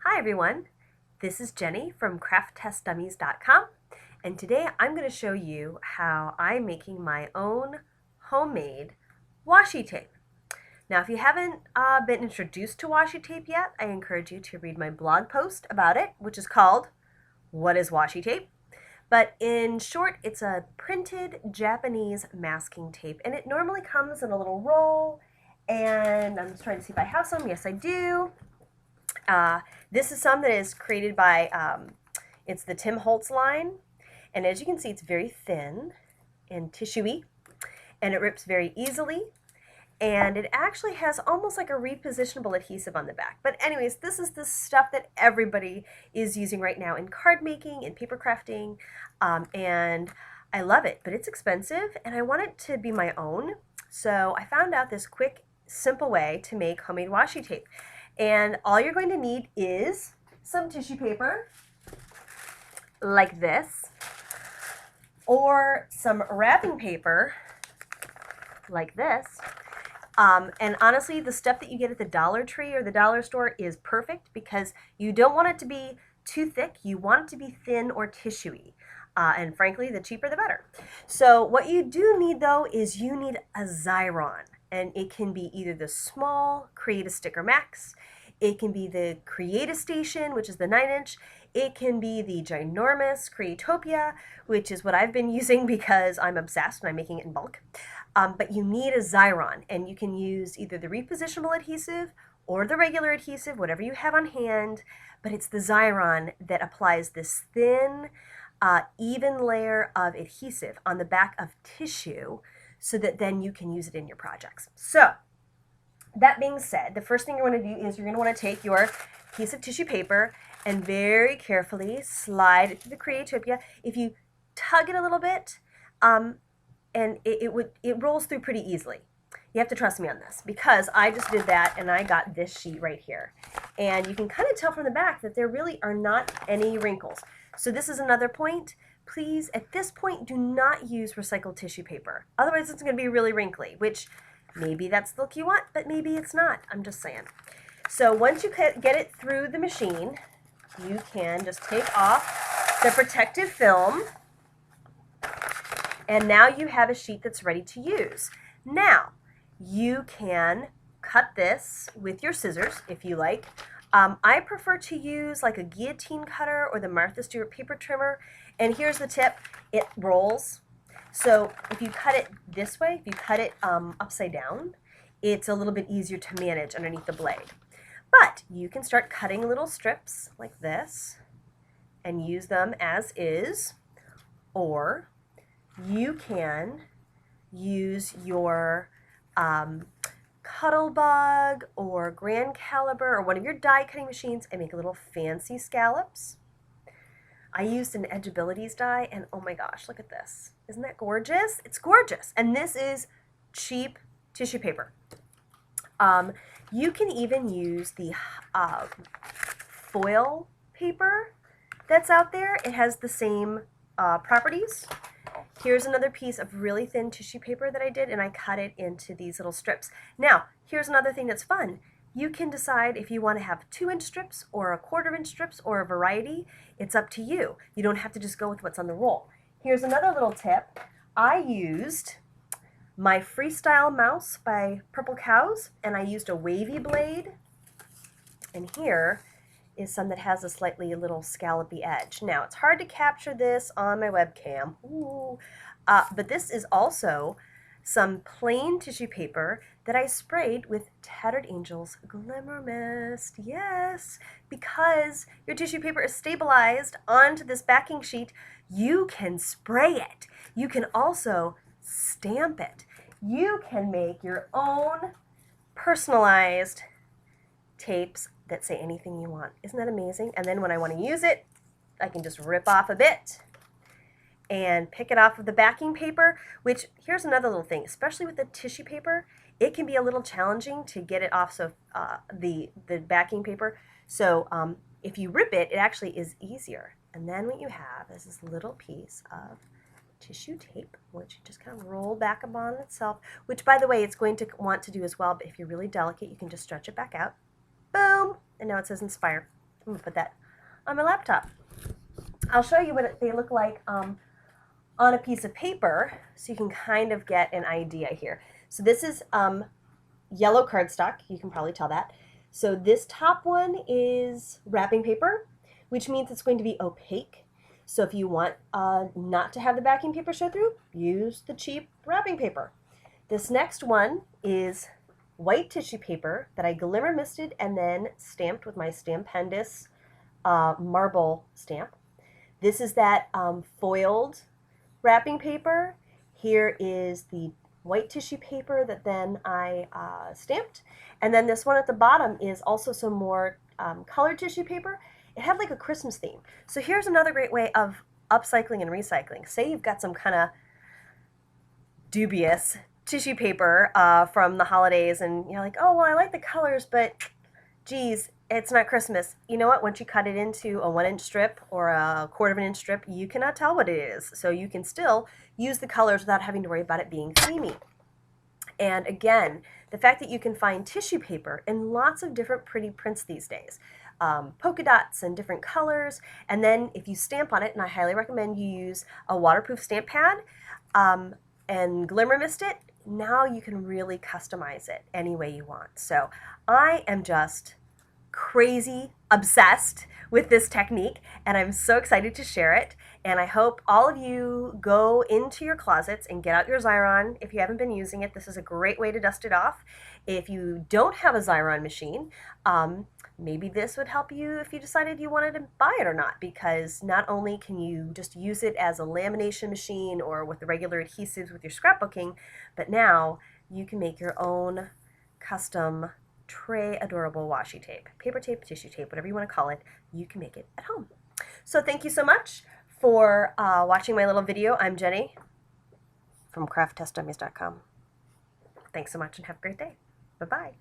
Hi everyone, this is Jenny from crafttestdummies.com, and today I'm going to show you how I'm making my own homemade washi tape. Now if you haven't been introduced to washi tape yet, I encourage you to read my blog post about it, which is called What is Washi Tape? But in short, it's a printed Japanese masking tape, and it normally comes in a little roll, and I'm just trying to see if I have some. Yes, I do. This is some that is created by, it's the Tim Holtz line, and as you can see, it's very thin and tissuey, and it rips very easily, and it actually has almost like a repositionable adhesive on the back. But anyways, this is the stuff that everybody is using right now in card making and paper crafting, and I love it, but it's expensive, and I want it to be my own, so I found out this quick, simple way to make homemade washi tape. And all you're going to need is some tissue paper, like this, or some wrapping paper, like this. And honestly, the stuff that you get at the Dollar Tree or the dollar store is perfect because you don't want it to be too thick. You want it to be thin or tissuey. And frankly, the cheaper the better. So what you do need though is you need a Xyron. And it can be either the small Create a Sticker Max, it can be the Create Station, which is the 9-inch, it can be the ginormous Creatopia, which is what I've been using because I'm obsessed and I'm making it in bulk. But you need a Xyron, and you can use either the repositionable adhesive or the regular adhesive, whatever you have on hand, but it's the Xyron that applies this thin, even layer of adhesive on the back of tissue so that then you can use it in your projects. So that being said, the first thing you're going to do is you're going to want to take your piece of tissue paper and very carefully slide it through the Creatopia. If you tug it a little bit, and it rolls through pretty easily. You have to trust me on this because I just did that and I got this sheet right here. And you can kind of tell from the back that there really are not any wrinkles. So this is another point. Please, at this point, do not use recycled tissue paper. Otherwise, it's going to be really wrinkly, which maybe that's the look you want, but maybe it's not. I'm just saying. So once you get it through the machine, you can just take off the protective film, and now you have a sheet that's ready to use. Now, you can cut this with your scissors if you like. I prefer to use like a guillotine cutter or the Martha Stewart paper trimmer. And here's the tip, it rolls. So if you cut it this way, if you cut it upside down, it's a little bit easier to manage underneath the blade. But you can start cutting little strips like this and use them as is, or you can use your Cuttlebug or Grand Caliber or one of your die cutting machines and make little fancy scallops. I used an Edgeabilities die, and oh my gosh, look at this. Isn't that gorgeous? It's gorgeous. And this is cheap tissue paper. You can even use the foil paper that's out there. It has the same properties. Here's another piece of really thin tissue paper that I did, and I cut it into these little strips. Now, here's another thing that's fun. You can decide if you want to have 2-inch strips or a 1/4-inch strips or a variety. It's up to you. You don't have to just go with what's on the roll. Here's another little tip. I used my Freestyle Mouse by Purple Cows, and I used a wavy blade. And here is some that has a slightly little scallopy edge. Now, it's hard to capture this on my webcam, but this is also some plain tissue paper that I sprayed with Tattered Angel's Glimmer Mist. Yes, because your tissue paper is stabilized onto this backing sheet, you can spray it. You can also stamp it. You can make your own personalized tapes that say anything you want. Isn't that amazing? And then when I want to use it, I can just rip off a bit and pick it off of the backing paper, which here's another little thing, especially with the tissue paper, it can be a little challenging to get it off the backing paper. So if you rip it, it actually is easier. And then what you have is this little piece of tissue tape, which you just kind of roll back upon itself, which by the way, it's going to want to do as well, but if you're really delicate, you can just stretch it back out. Boom! And now it says Inspire. I'm gonna put that on my laptop. I'll show you what they look like on a piece of paper so you can kind of get an idea here. So this is yellow cardstock, you can probably tell that. So this top one is wrapping paper, which means it's going to be opaque. So if you want not to have the backing paper show through, use the cheap wrapping paper. This next one is white tissue paper that I glimmer misted and then stamped with my Stampendous marble stamp. This is that foiled wrapping paper. Here is the white tissue paper that then I stamped. And then this one at the bottom is also some more colored tissue paper. It had like a Christmas theme. So here's another great way of upcycling and recycling. Say you've got some kind of dubious tissue paper from the holidays and you're like, oh, well, I like the colors, but geez, it's not Christmas. You know what? Once you cut it into a 1-inch strip or a 1/4 of an inch strip, you cannot tell what it is. So you can still use the colors without having to worry about it being themey. And again, the fact that you can find tissue paper in lots of different pretty prints these days, polka dots and different colors, and then if you stamp on it, and I highly recommend you use a waterproof stamp pad and glimmer mist it, now you can really customize it any way you want. So I am just crazy obsessed with this technique, and I'm so excited to share it. And I hope all of you go into your closets and get out your Xyron. If you haven't been using it, this is a great way to dust it off. If you don't have a Xyron machine, maybe this would help you if you decided you wanted to buy it or not, because not only can you just use it as a lamination machine or with the regular adhesives with your scrapbooking, but now you can make your own custom tray adorable washi tape, paper tape, tissue tape, whatever you want to call it. You can make it at home. So thank you so much for watching my little video. I'm Jenny from crafttestdummies.com. Thanks so much and have a great day. Bye-bye.